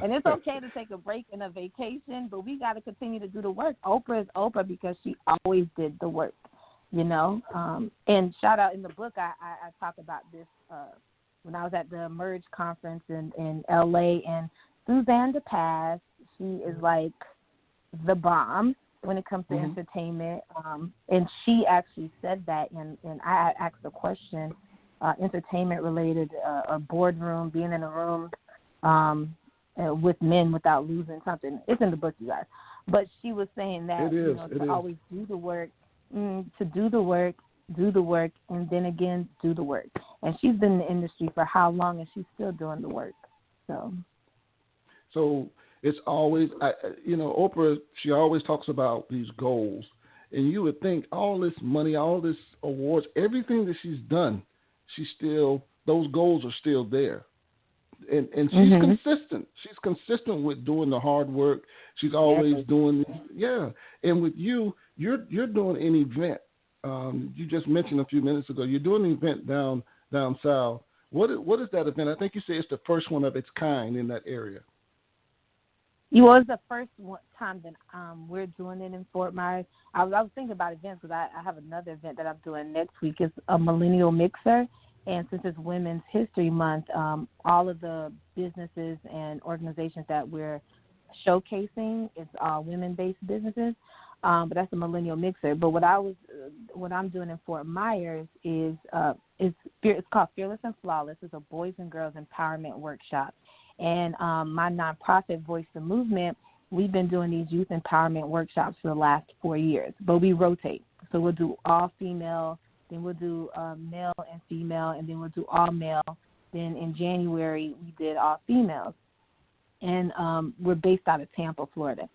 And it's okay to take a break and a vacation, but we got to continue to do the work. Oprah is Oprah because she always did the work, And shout out in the book, I talk about this when I was at the Merge conference in L.A., and Suzanne DePaz, she is like the bomb when it comes to entertainment. And she actually said that, and I asked a question, entertainment related, a boardroom, being in a room with men without losing something. It's in the book, you guys. But she was saying that to always do the work, to do the work do the work, and then again do the work. And she's been in the industry for how long, and she's still doing the work. So it's always, Oprah, she always talks about these goals. And you would think all this money, all this awards, everything that she's done, those goals are still there. And she's consistent. She's consistent with doing the hard work. She's always doing this. Yeah. And with you're doing an event. You just mentioned a few minutes ago, you're doing an event down south. What is that event? I think you say it's the first one of its kind in that area. It was the first time that we're doing it in Fort Myers. I was thinking about events because I have another event that I'm doing next week. It's a millennial mixer. And since it's Women's History Month, all of the businesses and organizations that we're showcasing, it's all women-based businesses. But that's a millennial mixer. But what I'm doing in Fort Myers is it's called Fearless and Flawless. It's a boys and girls empowerment workshop. And my nonprofit, Voice the Movement, we've been doing these youth empowerment workshops for the last 4 years, but we rotate. So we'll do all female, then we'll do male and female, and then we'll do all male. Then in January, we did all females. And we're based out of Tampa, Florida.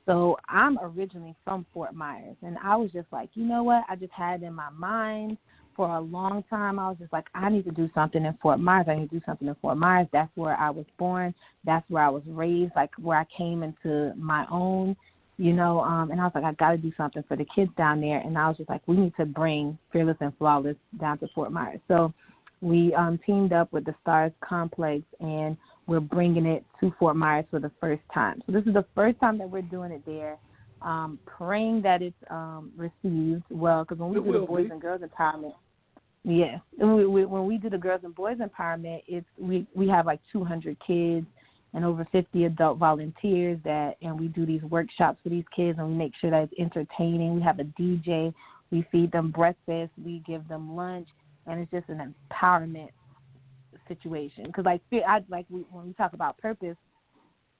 So I'm originally from Fort Myers, and I was just like, you know what? I just had it in my mind for a long time. I was just like, I need to do something in Fort Myers. I need to do something in Fort Myers. That's where I was born. That's where I was raised, like where I came into my own, and I was like, I got to do something for the kids down there. And I was just like, we need to bring Fearless and Flawless down to Fort Myers. So we teamed up with the Stars Complex, and we're bringing it to Fort Myers for the first time. So this is the first time that we're doing it there. Praying that it's received well, because when we do the boys and girls empowerment, yes, when we do the girls and boys empowerment, we have like 200 kids and over 50 adult volunteers and we do these workshops for these kids, and we make sure that it's entertaining. We have a DJ, we feed them breakfast, we give them lunch, and it's just an empowerment situation. Because when we talk about purpose,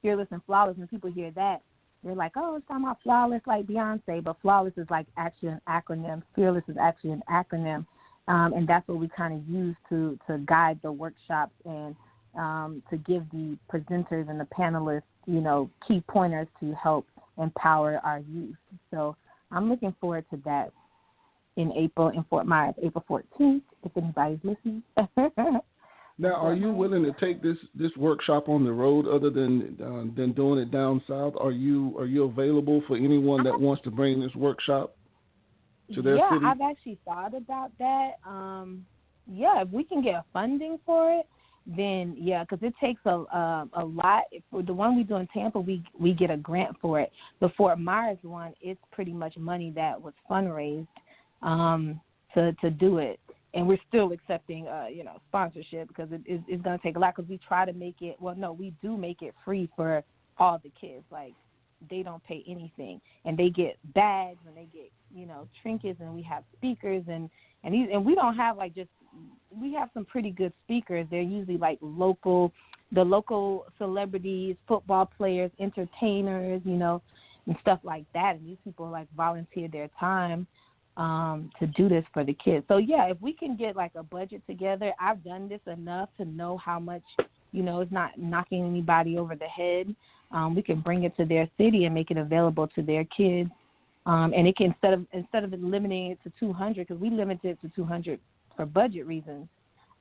Fearless and Flawless, when people hear that, they're like, oh, it's talking about flawless like Beyonce, but flawless is like actually an acronym. Fearless is actually an acronym, and that's what we kind of use to guide the workshops and to give the presenters and the panelists, key pointers to help empower our youth. So I'm looking forward to that in April in Fort Myers, April 14th, if anybody's listening. Now, are you willing to take this workshop on the road other than doing it down south? Are you available for anyone that wants to bring this workshop to their city? Yeah, I've actually thought about that. If we can get funding for it, then because it takes a lot. For the one we do in Tampa, we get a grant for it. The Fort Myers one, it's pretty much money that was fundraised to do it. And we're still accepting, sponsorship because it's going to take a lot, because we try to make it, we do make it free for all the kids. Like, they don't pay anything. And they get bags and they get, trinkets, and we have speakers. And we don't have, we have some pretty good speakers. They're usually, the local celebrities, football players, entertainers, and stuff like that. And these people, volunteer their time to do this for the kids. So if we can get a budget together, I've done this enough to know how much, it's not knocking anybody over the head. We can bring it to their city and make it available to their kids. And it can, instead of limiting it to 200, because we limited it to 200 for budget reasons.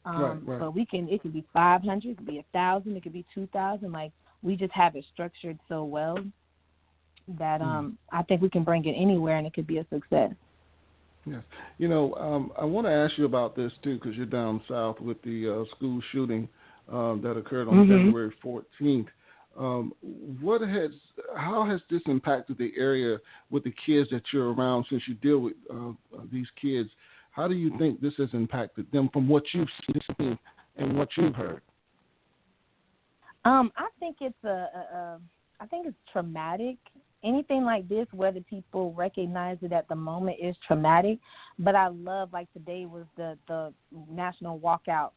Right. But it could be 500, it could be 1,000, it could be 2,000. We just have it structured so well that I think we can bring it anywhere and it could be a success. Yes. I want to ask you about this, too, because you're down south with the school shooting that occurred on February 14th. How has this impacted the area with the kids that you're around, since you deal with these kids? How do you think this has impacted them from what you've seen and what you've heard? I think it's traumatic. Anything like this, whether people recognize it at the moment, is traumatic. But I love, today was the National Walkout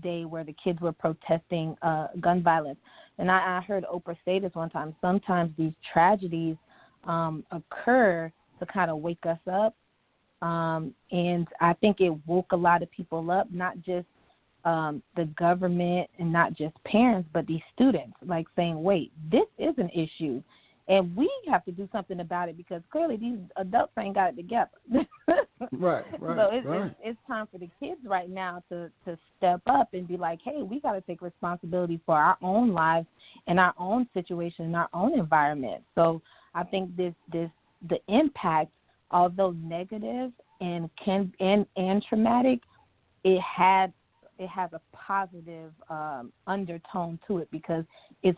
Day where the kids were protesting gun violence. And I heard Oprah say this one time. Sometimes these tragedies occur to kind of wake us up. And I think it woke a lot of people up, not just the government and not just parents, but these students, like saying, wait, this is an issue. And we have to do something about it because clearly these adults ain't got it together. Right. So it's time for the kids right now to step up and be like, hey, we got to take responsibility for our own lives and our own situation and our own environment. So I think the impact, although negative and traumatic, it has a positive undertone to it because it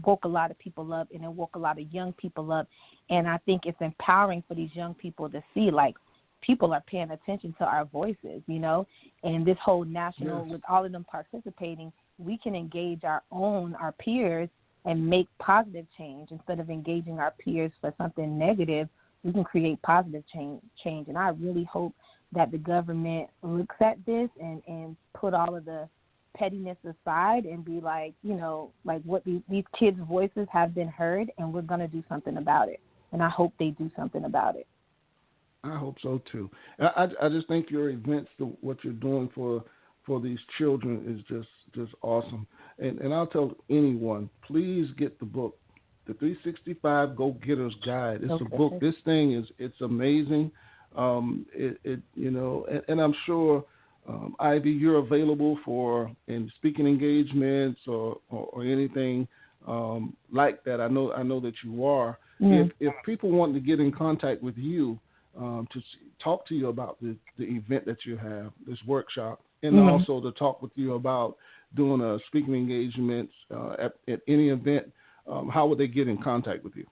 woke a lot of people up and it woke a lot of young people up. And I think it's empowering for these young people to see, like, people are paying attention to our voices, and this whole national, with all of them participating, we can engage our peers and make positive change. Instead of engaging our peers for something negative, we can create positive change. And I really hope that the government looks at this and put all of the pettiness aside and be like, like what these kids' voices have been heard, and we're going to do something about it. And I hope they do something about it. I hope so too. I just think your events, what you're doing for these children is just awesome. And I'll tell anyone, please get the book, the 365 Go Getters Guide. It's a book. This thing it's amazing. And I'm sure, Ivy, you're available for in speaking engagements or anything like that. I know that you are. Mm-hmm. If people want to get in contact with you to talk to you about the event that you have, this workshop, and mm-hmm. also to talk with you about doing a speaking engagements at any event, how would they get in contact with you?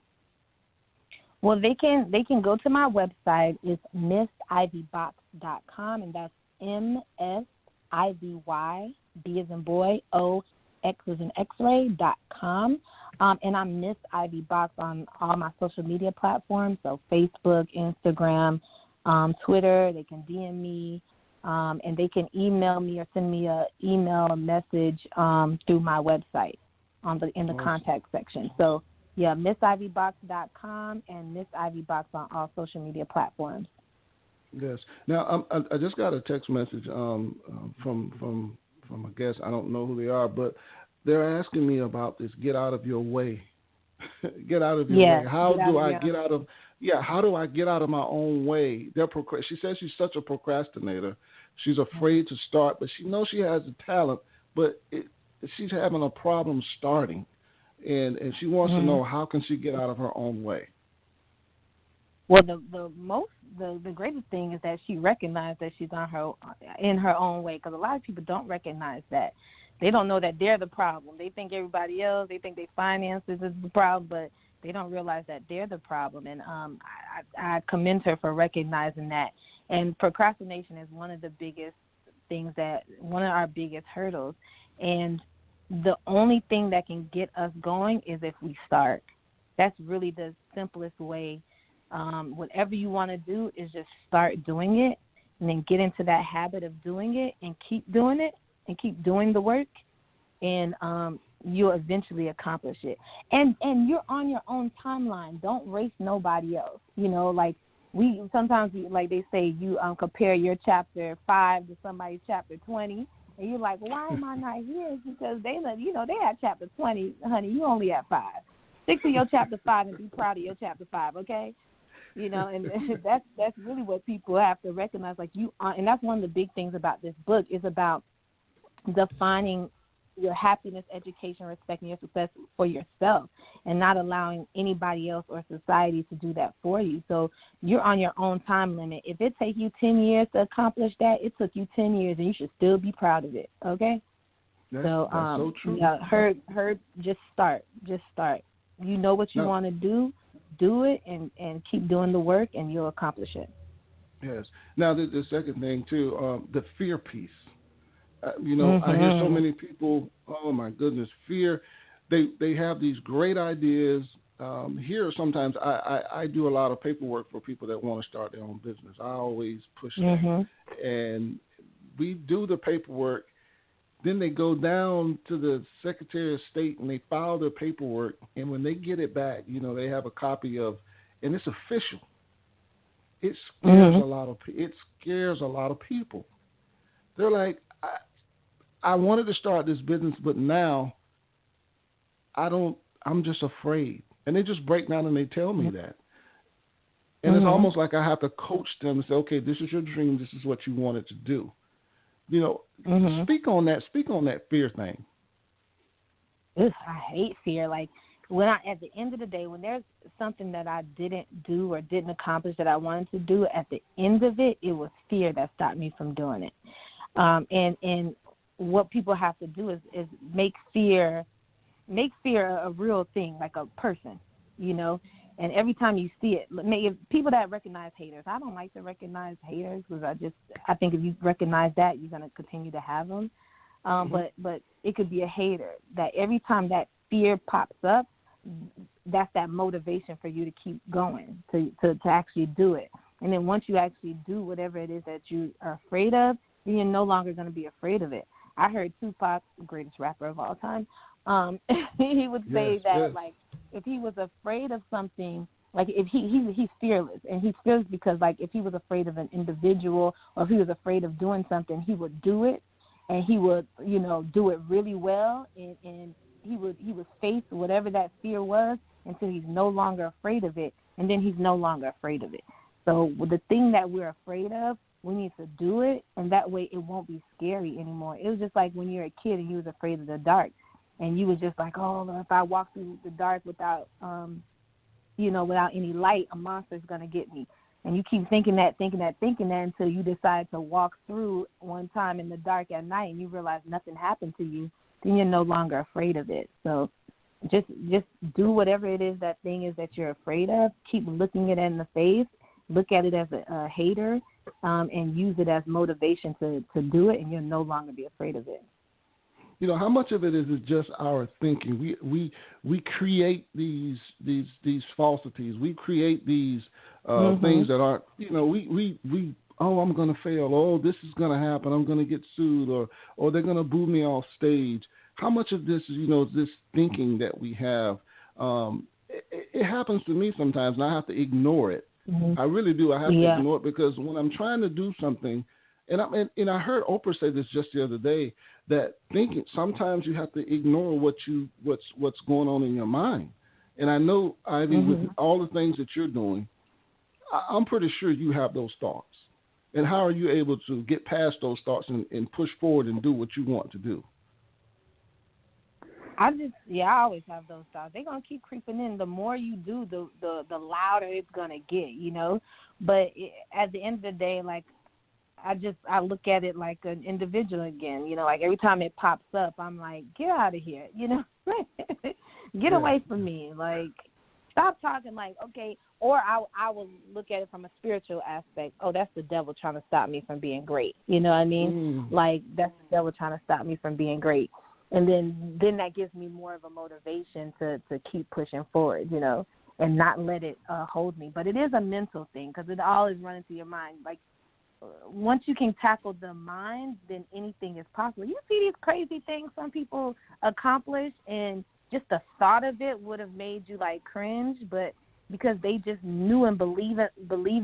Well, they can go to my website. It's missivybox.com, and that's MSIVY, B as in boy, O, X as in X-ray.com. And I'm Miss Ivy Box on all my social media platforms, so Facebook, Instagram, Twitter. They can DM me, and they can email me or send me a message through my website in the contact section. So, yeah, missivybox.com and Miss Ivy Box on all social media platforms. Yes. Now, I just got a text message from a guest. I don't know who they are, but they're asking me about this. Get out of your way. Get out of your way. How do I get out of my own way? She says she's such a procrastinator. She's afraid to start, but she knows she has the talent, but she's having a problem starting. And she wants to know, how can she get out of her own way? Well, the greatest thing is that she recognized that she's in her own way, because a lot of people don't recognize that. They don't know that they're the problem. They think everybody else, they think their finances is the problem, but they don't realize that they're the problem. And I commend her for recognizing that. And procrastination is one of the biggest things, one of our biggest hurdles. And the only thing that can get us going is if we start. That's really the simplest way. Whatever you want to do is just start doing it, and then get into that habit of doing it and keep doing it and keep doing the work, and you'll eventually accomplish it. And you're on your own timeline. Don't race nobody else. Like sometimes they say you compare your chapter 5 to somebody's chapter 20. And you're like, why am I not here? It's because they had chapter 20, honey. You only have 5. Stick to your chapter 5 and be proud of your chapter 5, okay? And that's really what people have to recognize. And that's one of the big things about this book, is about defining your happiness, education, respect, and your success for yourself, and not allowing anybody else or society to do that for you. So you're on your own time limit. If it takes you 10 years to accomplish that, it took you 10 years, and you should still be proud of it, okay? That's so true. Her, just start. You know what you want to do it, and keep doing the work, and you'll accomplish it. Yes. Now, the second thing, too, the fear piece. I hear so many people, oh, my goodness, fear. They have these great ideas. Here, sometimes I do a lot of paperwork for people that want to start their own business. I always push that. And we do the paperwork. Then they go down to the Secretary of State and they file their paperwork. And when they get it back, they have a copy of, and it's official. it scares it scares a lot of people. They're like, I wanted to start this business, but now I'm just afraid. And they just break down and they tell me that. And it's almost like I have to coach them and say, okay, this is your dream. This is what you wanted to do. You know, speak on that fear thing. Ugh, I hate fear. Like, at the end of the day, when there's something that I didn't do or didn't accomplish that I wanted to do, at the end of it, it was fear that stopped me from doing it. And what people have to do is make fear a real thing, like a person, you know. And every time you see it, people that recognize haters, I don't like to recognize haters because I think if you recognize that, you're going to continue to have them. But it could be a hater that every time that fear pops up, that's that motivation for you to keep going, to actually do it. And then once you actually do whatever it is that you are afraid of, then you're no longer going to be afraid of it. I heard Tupac, the greatest rapper of all time, he would say like, if he was afraid of something, like if he's fearless, and he's fearless because, like, if he was afraid of an individual or if he was afraid of doing something, he would do it, and he would, you know, do it really well, and he would face whatever that fear was until he's no longer afraid of it, and then he's no longer afraid of it. So with the thing that we're afraid of, we need to do it, and that way it won't be scary anymore. It was just like when you're a kid and you was afraid of the dark. And you was just like, oh, if I walk through the dark without any light, a monster's going to get me. And you keep thinking that until you decide to walk through one time in the dark at night and you realize nothing happened to you. Then you're no longer afraid of it. So just do whatever it is that thing is that you're afraid of. Keep looking it in the face. Look at it as a hater, and use it as motivation to do it, and you'll no longer be afraid of it. You know, how much of it is just our thinking? We create these falsities. We create these things that aren't. You know, we I'm going to fail. Oh, this is going to happen. I'm going to get sued, or they're going to boo me off stage. How much of this is, you know, this thinking that we have? It happens to me sometimes, and I have to ignore it. I really do. I have to ignore it because when I'm trying to do something, and I heard Oprah say this just the other day, that thinking sometimes you have to ignore what's going on in your mind. And I know, Ivy, with all the things that you're doing, I'm pretty sure you have those thoughts. And how are you able to get past those thoughts and push forward and do what you want to do? I always have those thoughts. They're gonna keep creeping in. The more you do, the louder it's gonna get, you know. But at the end of the day, like, I look at it like an individual again, you know. Like every time it pops up, I'm like, get out of here, you know. Get away from me. Like, stop talking. Like, okay. Or I will look at it from a spiritual aspect. Oh, that's the devil trying to stop me from being great. You know what I mean? Like, that's the devil trying to stop me from being great. And then that gives me more of a motivation to keep pushing forward, you know, and not let it hold me. But it is a mental thing because it all is running through your mind. Like, once you can tackle the mind, then anything is possible. You see these crazy things some people accomplish, and just the thought of it would have made you, like, cringe, but because they just knew and believed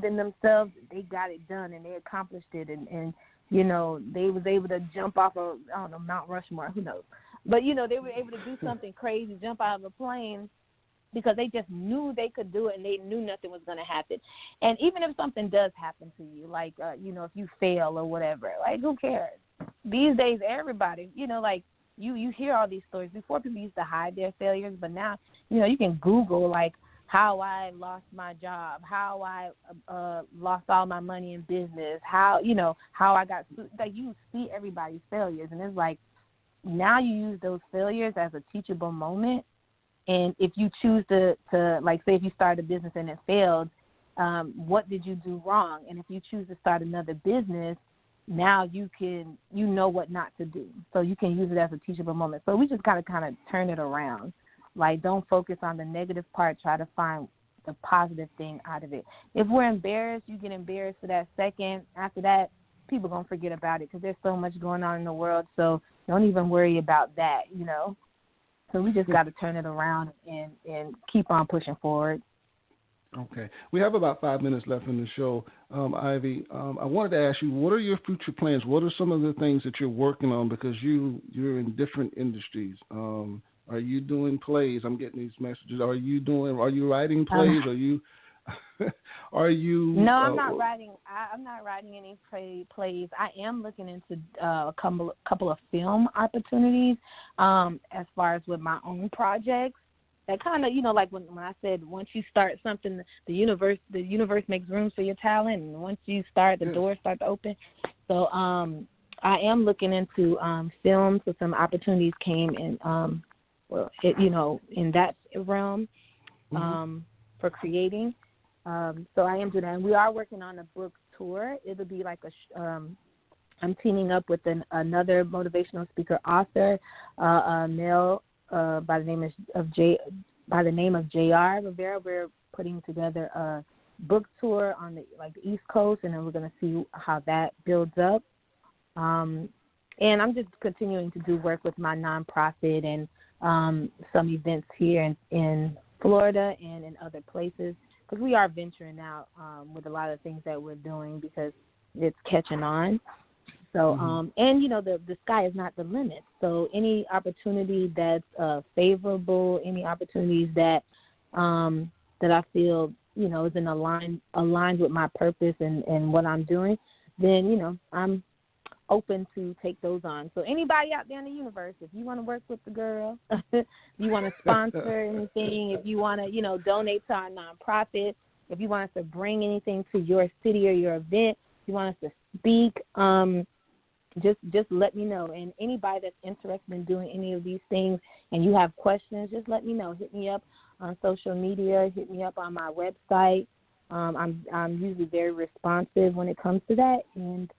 in themselves, they got it done and they accomplished it, and you know, they was able to jump off of, I don't know, Mount Rushmore, who knows. But, you know, they were able to do something crazy, jump out of a plane, because they just knew they could do it and they knew nothing was going to happen. And even if something does happen to you, like, you know, if you fail or whatever, like, who cares? These days, everybody, you know, like, you hear all these stories. Before, people used to hide their failures, but now, you know, you can Google, like, how I lost my job, how I lost all my money in business, how I got sued. Like, you see everybody's failures, and it's like, now you use those failures as a teachable moment. And if you choose to like, say if you started a business and it failed, what did you do wrong? And if you choose to start another business, now you know what not to do. So you can use it as a teachable moment. So we just got to kind of turn it around. Like, don't focus on the negative part. Try to find the positive thing out of it. If we're embarrassed, you get embarrassed for that second. After that, people going to forget about it because there's so much going on in the world. So don't even worry about that, you know. So we just got to turn it around and keep on pushing forward. Okay. We have about 5 minutes left in the show. Ivy, I wanted to ask you, what are your future plans? What are some of the things that you're working on? Because you're in different industries. Are you doing plays? I'm getting these messages. Are you writing plays? Are you? No, I'm not writing. I'm not writing any plays. I am looking into a couple of film opportunities as far as with my own projects. That kind of, like when I said, once you start something, the universe makes room for your talent, and once you start, the doors start to open. So I am looking into film, so some opportunities came in, in that realm for creating. So I am doing that, and we are working on a book tour. It'll be like I'm teaming up with another motivational speaker author, a male. By the name of J.R. Rivera. We're putting together a book tour on the East Coast, and then we're going to see how that builds up. And I'm just continuing to do work with my nonprofit and some events here in Florida and in other places, because we are venturing out with a lot of things that we're doing because it's catching on. So, and the sky is not the limit. So any opportunity that's favorable, any opportunities that I feel, is aligned with my purpose and what I'm doing, then, I'm open to take those on. So anybody out there in the universe, if you want to work with the girl, if you want to sponsor anything, if you want to, donate to our nonprofit, if you want us to bring anything to your city or your event, if you want us to speak, just let me know. And anybody that's interested in doing any of these things and you have questions, just let me know. Hit me up on social media. Hit me up on my website. I'm usually very responsive when it comes to that. And,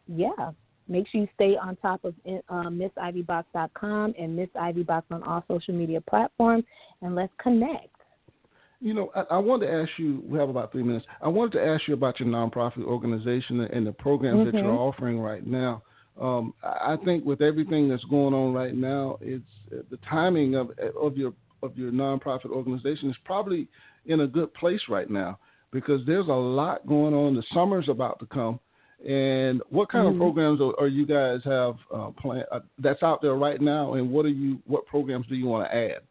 yeah, make sure you stay on top of MissIvyBox.com and Miss Ivy Box on all social media platforms, and let's connect. I wanted to ask you, we have about 3 minutes, I wanted to ask you about your nonprofit organization and the programs that you're offering right now. I think with everything that's going on right now, it's the timing of your nonprofit organization is probably in a good place right now, because there's a lot going on. The summer's about to come, and what kind of programs are you guys have planned that's out there right now, and what programs do you want to add?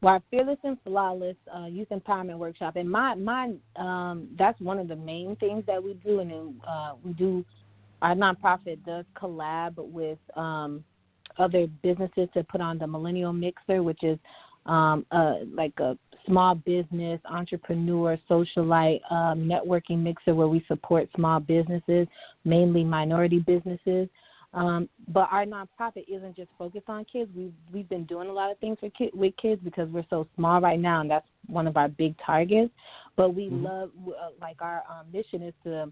Well, our Fearless and Flawless Youth Empowerment Workshop, and my that's one of the main things that we do, and then we do. Our nonprofit does collab with other businesses to put on the Millennial Mixer, which is like a small business, entrepreneur, socialite networking mixer where we support small businesses, mainly minority businesses. But our nonprofit isn't just focused on kids. We've been doing a lot of things with kids because we're so small right now, and that's one of our big targets. But we love, our mission is to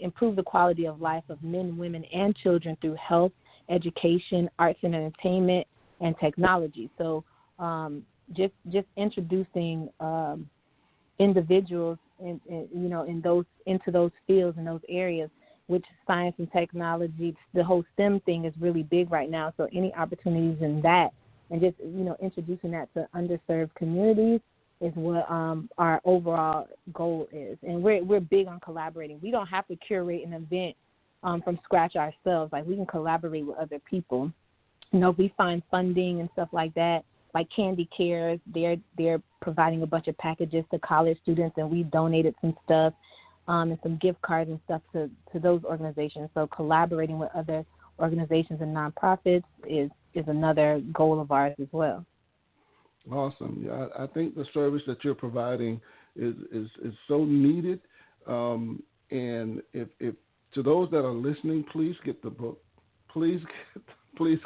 improve the quality of life of men, women, and children through health, education, arts and entertainment, and technology. So just introducing individuals into those fields and those areas, which science and technology, the whole STEM thing is really big right now. So any opportunities in that, and just introducing that to underserved communities is what our overall goal is. And we're big on collaborating. We don't have to curate an event from scratch ourselves. Like, we can collaborate with other people. If we find funding and stuff like that, like Candy Cares, they're providing a bunch of packages to college students, and we donated some stuff and some gift cards and stuff to those organizations. So collaborating with other organizations and nonprofits is another goal of ours as well. Awesome. Yeah, I think the service that you're providing is so needed. And if to those that are listening, please get the book. Please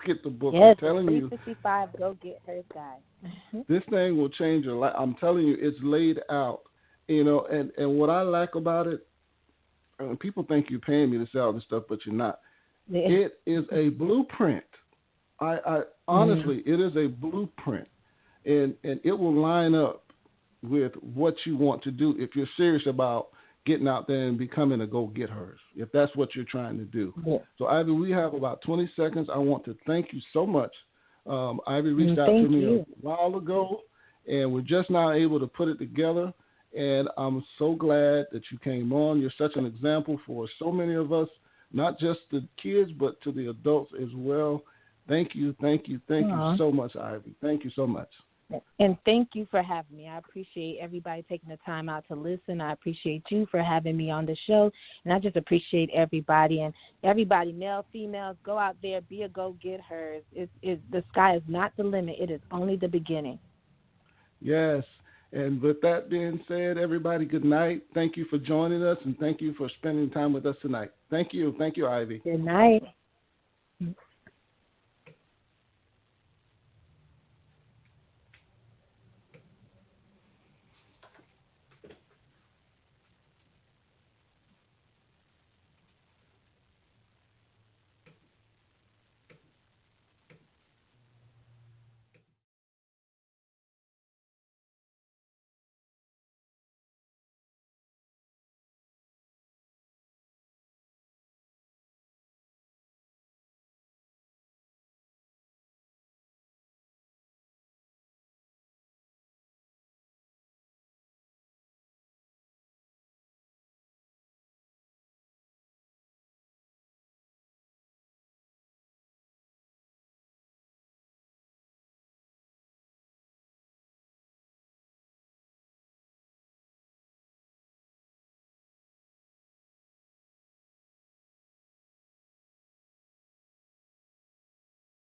get the book. Yes, I'm telling you, 365 Go Get H.E.R.S guide. This thing will change your life. I'm telling you, it's laid out. And what I like about it, people think you're paying me to sell this stuff, but you're not. Yeah. It is a blueprint. I honestly, it is a blueprint. And it will line up with what you want to do if you're serious about getting out there and becoming a Go Get H.E.R.S, if that's what you're trying to do. Yeah. So, Ivy, we have about 20 seconds. I want to thank you so much. Ivy reached out to me a while ago, and we're just now able to put it together. And I'm so glad that you came on. You're such an example for so many of us, not just the kids, but to the adults as well. Thank you so much, Ivy. Thank you so much. And thank you for having me. I appreciate everybody taking the time out to listen. I appreciate you for having me on the show. And I just appreciate everybody. And everybody, male, females, go out there, be a Go Get Hers. The sky is not the limit. It is only the beginning. Yes. And with that being said, everybody, good night. Thank you for joining us, and thank you for spending time with us tonight. Thank you. Thank you, Ivy. Good night.